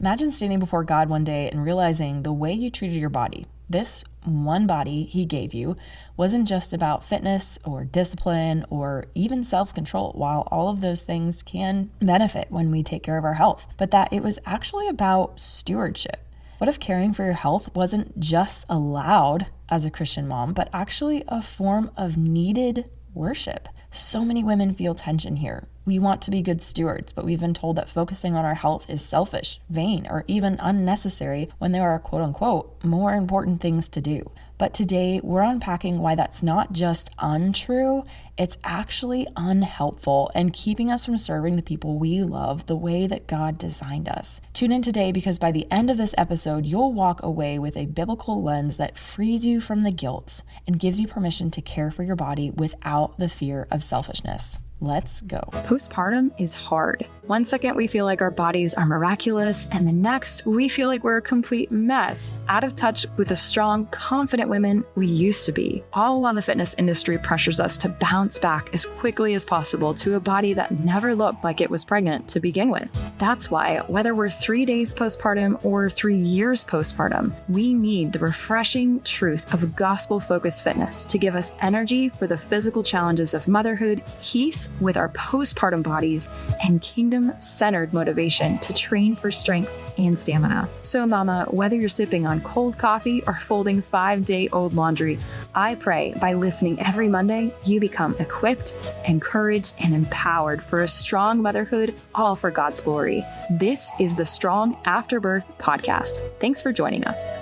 Imagine standing before God one day and realizing the way you treated your body, this one body he gave you, wasn't just about fitness or discipline or even self-control, while all of those things can benefit when we take care of our health, but that it was actually about stewardship. What if caring for your health wasn't just allowed as a Christian mom, but actually a form of needed worship? So many women feel tension here. We want to be good stewards, but we've been told that focusing on our health is selfish, vain, or even unnecessary when there are quote unquote more important things to do. But today we're unpacking why that's not just untrue, it's actually unhelpful and keeping us from serving the people we love the way that God designed us. Tune in today because by the end of this episode, you'll walk away with a biblical lens that frees you from the guilt and gives you permission to care for your body without the fear of selfishness. Let's go. Postpartum is hard. One second we feel like our bodies are miraculous, and the next we feel like we're a complete mess, out of touch with the strong, confident women we used to be. All while the fitness industry pressures us to bounce back as quickly as possible to a body that never looked like it was pregnant to begin with. That's why, whether we're 3 days postpartum or 3 years postpartum, we need the refreshing truth of gospel-focused fitness to give us energy for the physical challenges of motherhood, peace with our postpartum bodies, and kingdom-centered motivation to train for strength and stamina. So mama, whether you're sipping on cold coffee or folding 5-day-old laundry, I pray by listening every Monday, you become equipped, encouraged, and empowered for a strong motherhood, all for God's glory. This is the Strong After Birth podcast. Thanks for joining us.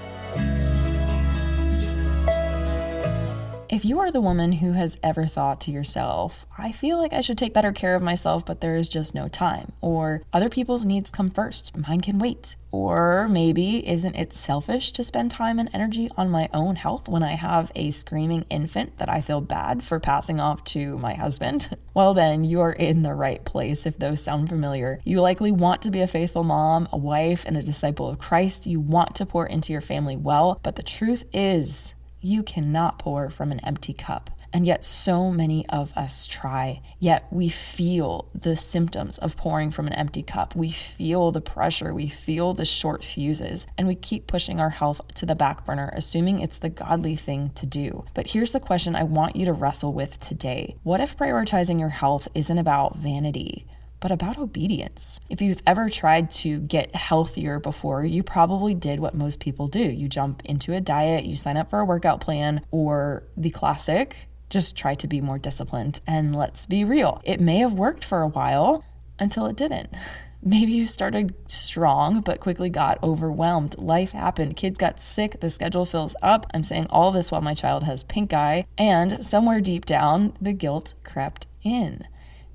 If you are the woman who has ever thought to yourself, I feel like I should take better care of myself, but there is just no time, or other people's needs come first, mine can wait, or maybe isn't it selfish to spend time and energy on my own health when I have a screaming infant that I feel bad for passing off to my husband? Well then, you are in the right place if those sound familiar. You likely want to be a faithful mom, a wife, and a disciple of Christ. You want to pour into your family well, but the truth is, you cannot pour from an empty cup. And yet so many of us try. Yet we feel the symptoms of pouring from an empty cup. We feel the pressure. We feel the short fuses. And we keep pushing our health to the back burner, assuming it's the godly thing to do. But here's the question I want you to wrestle with today. What if prioritizing your health isn't about vanity, but about obedience? If you've ever tried to get healthier before, you probably did what most people do. You jump into a diet, you sign up for a workout plan, or the classic, just try to be more disciplined. And let's be real, it may have worked for a while until it didn't. Maybe you started strong, but quickly got overwhelmed. Life happened. Kids got sick. The schedule fills up. I'm saying all this while my child has pink eye. And somewhere deep down, the guilt crept in.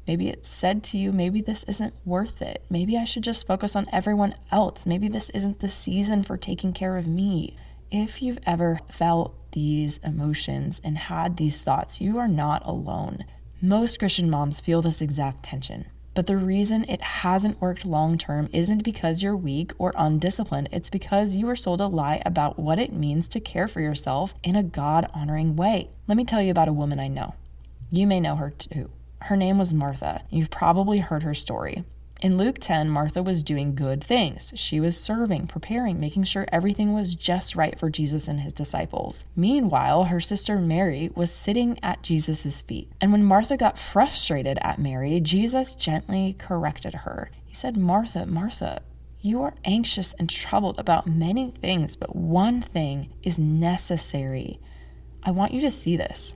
Maybe it said to you, maybe this isn't worth it. Maybe I should just focus on everyone else. Maybe this isn't the season for taking care of me. If you've ever felt these emotions and had these thoughts, you are not alone. Most Christian moms feel this exact tension. But the reason it hasn't worked long-term isn't because you're weak or undisciplined. It's because you were sold a lie about what it means to care for yourself in a God-honoring way. Let me tell you about a woman I know. You may know her too. Her name was Martha. You've probably heard her story. In Luke 10, Martha was doing good things. She was serving, preparing, making sure everything was just right for Jesus and his disciples. Meanwhile, her sister Mary was sitting at Jesus' feet. And when Martha got frustrated at Mary, Jesus gently corrected her. He said, "Martha, Martha, you are anxious and troubled about many things, but one thing is necessary." I want you to see this.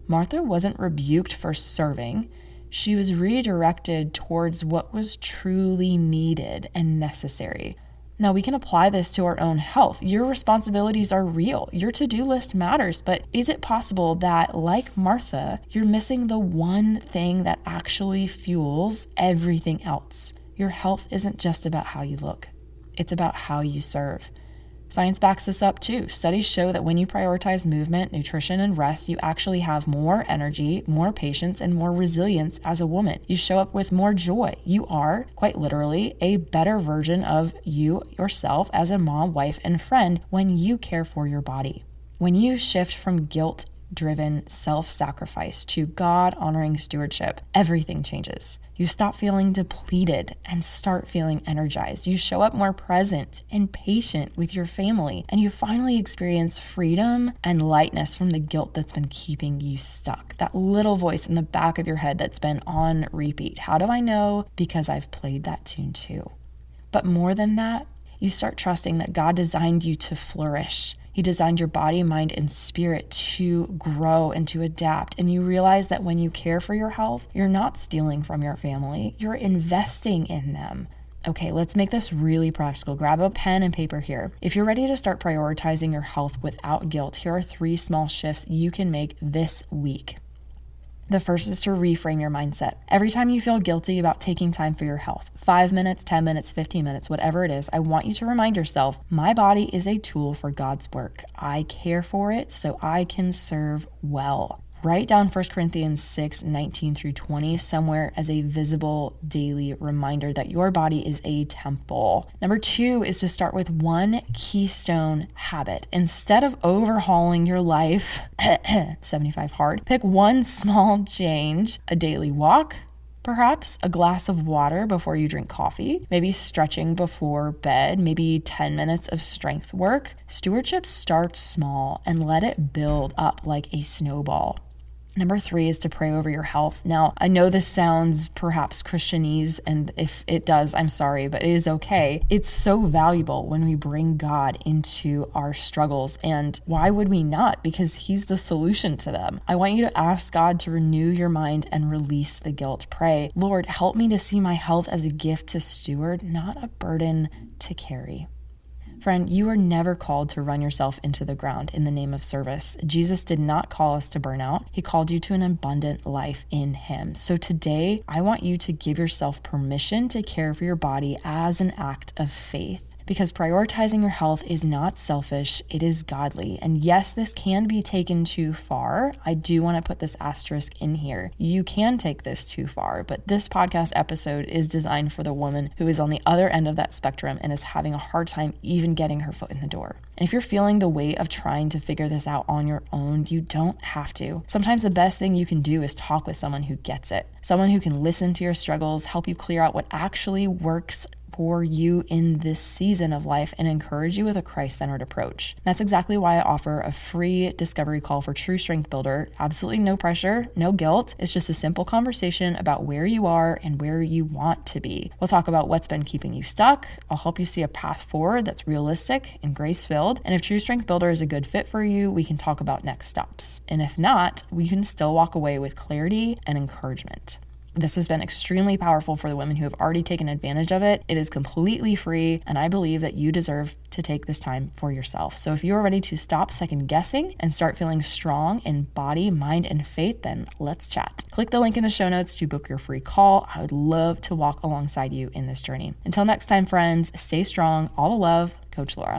Martha wasn't rebuked for serving. She was redirected towards what was truly needed and necessary. Now, we can apply this to our own health. Your responsibilities are real. Your to-do list matters, but is it possible that, like Martha, you're missing the one thing that actually fuels everything else? Your health isn't just about how you look. It's about how you serve. Science backs this up too. Studies show that when you prioritize movement, nutrition, and rest, you actually have more energy, more patience, and more resilience as a woman. You show up with more joy. You are, quite literally, a better version of you yourself as a mom, wife, and friend when you care for your body. When you shift from guilt driven self-sacrifice to God-honoring stewardship, everything changes. You stop feeling depleted and start feeling energized. You show up more present and patient with your family, and you finally experience freedom and lightness from the guilt that's been keeping you stuck. That little voice in the back of your head that's been on repeat. How do I know? Because I've played that tune too. But more than that, you start trusting that God designed you to flourish. He designed your body, mind, and spirit to grow and to adapt. And you realize that when you care for your health, you're not stealing from your family, you're investing in them. Okay, let's make this really practical. Grab a pen and paper here. If you're ready to start prioritizing your health without guilt, here are 3 small shifts you can make this week. The first is to reframe your mindset. Every time you feel guilty about taking time for your health, 5 minutes, 10 minutes, 15 minutes, whatever it is, I want you to remind yourself, my body is a tool for God's work. I care for it so I can serve well. Write down 1 Corinthians 6:19-20 somewhere as a visible daily reminder that your body is a temple. Number 2 is to start with one keystone habit. Instead of overhauling your life, 75 hard, pick one small change, a daily walk, perhaps a glass of water before you drink coffee, maybe stretching before bed, maybe 10 minutes of strength work. Stewardship starts small and let it build up like a snowball. Number 3 is to pray over your health. Now, I know this sounds perhaps Christianese, and if it does, I'm sorry, but it is okay. It's so valuable when we bring God into our struggles, and why would we not? Because He's the solution to them. I want you to ask God to renew your mind and release the guilt. Pray, Lord, help me to see my health as a gift to steward, not a burden to carry. Friend, you are never called to run yourself into the ground in the name of service. Jesus did not call us to burn out. He called you to an abundant life in Him. So today, I want you to give yourself permission to care for your body as an act of faith. Because prioritizing your health is not selfish, it is godly. And yes, this can be taken too far. I do want to put this asterisk in here. You can take this too far, but this podcast episode is designed for the woman who is on the other end of that spectrum and is having a hard time even getting her foot in the door. And if you're feeling the weight of trying to figure this out on your own, you don't have to. Sometimes the best thing you can do is talk with someone who gets it, someone who can listen to your struggles, help you clear out what actually works for you in this season of life, and encourage you with a Christ-centered approach. That's exactly why I offer a free discovery call for True Strength Builder. Absolutely no pressure, no guilt. It's just a simple conversation about where you are and where you want to be. We'll talk about what's been keeping you stuck. I'll help you see a path forward that's realistic and grace-filled. And if True Strength Builder is a good fit for you, we can talk about next steps. And if not, we can still walk away with clarity and encouragement. This has been extremely powerful for the women who have already taken advantage of it. It is completely free, and I believe that you deserve to take this time for yourself. So if you are ready to stop second guessing and start feeling strong in body, mind, and faith, then let's chat. Click the link in the show notes to book your free call. I would love to walk alongside you in this journey. Until next time, friends, stay strong. All the love, Coach Laura.